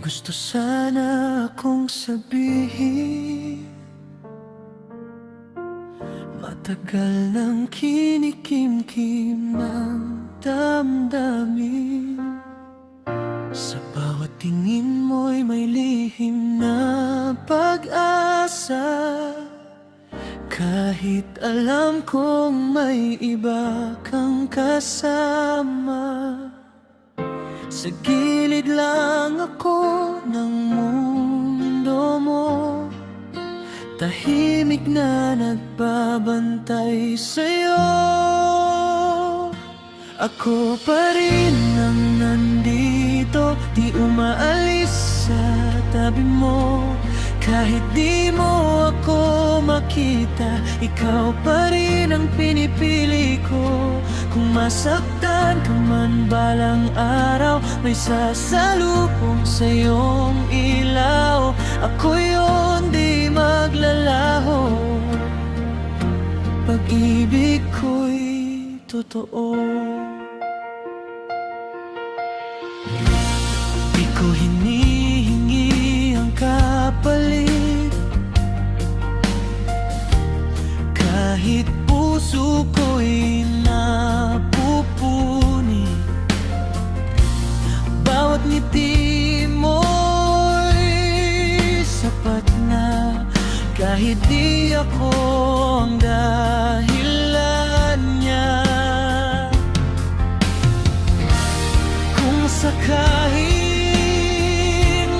gusto sana akong sabihin, matagal nang kinikimkim ng damdamin. Sa bawat tingin mo'y may lihim na pag-asa, kahit alam kong may iba kang kasama. Sa gilid lang ako ng mundo mo, tahimik na nagbabantay sa'yo. Ako pa rin ang nandito, di umaalis sa tabi mo. Kahit di mo ako makita, ikaw pa rin ang pinipili ko. Kung masaktan ka man balang araw, may sasalubong sa iyong ilaw. Ako yun, di maglalaho, pag-ibig ko'y totoo. Di ko hinihingi ang kapalit, kahit puso ko'y napupuni. Bawat ngiti mo'y sapat na, kahit di ako ang dahilan niya. Kung sakaling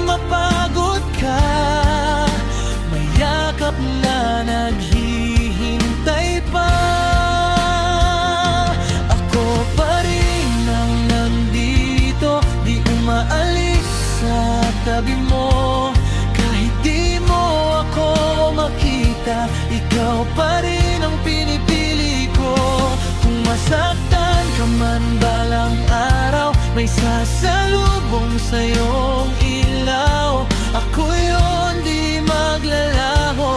mapagod ka, may yakap na naghihintay pa. Ako pa rin ang nandito, di umaalis sa tabi mo. Kahit di mo ako makita, ikaw pa rin ang pinipili ko. Kung masaktan ka man balang araw, may sasalubong sa iyong ilaw. Ako yun, di maglalaho,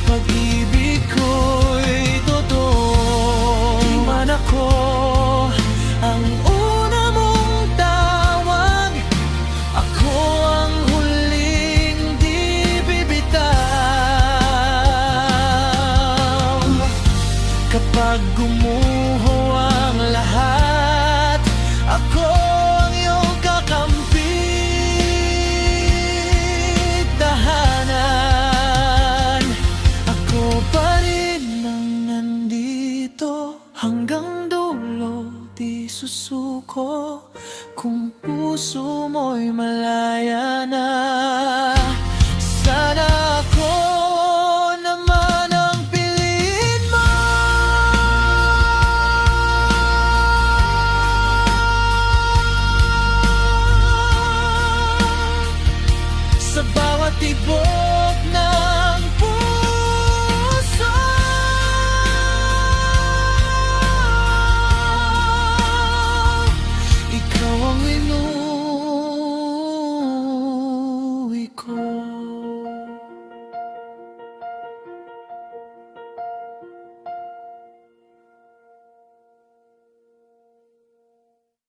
pag-ibig ko'y totoo. Di man ako ang una mong tawag, ako ang huling di bibitaw. Kapag gumuho ang lahat, ako ang iyong kakampi, tahanan. Ako pa rin ang nandito, hanggang dulo di susuko. Kung puso mo'y malaya na, sana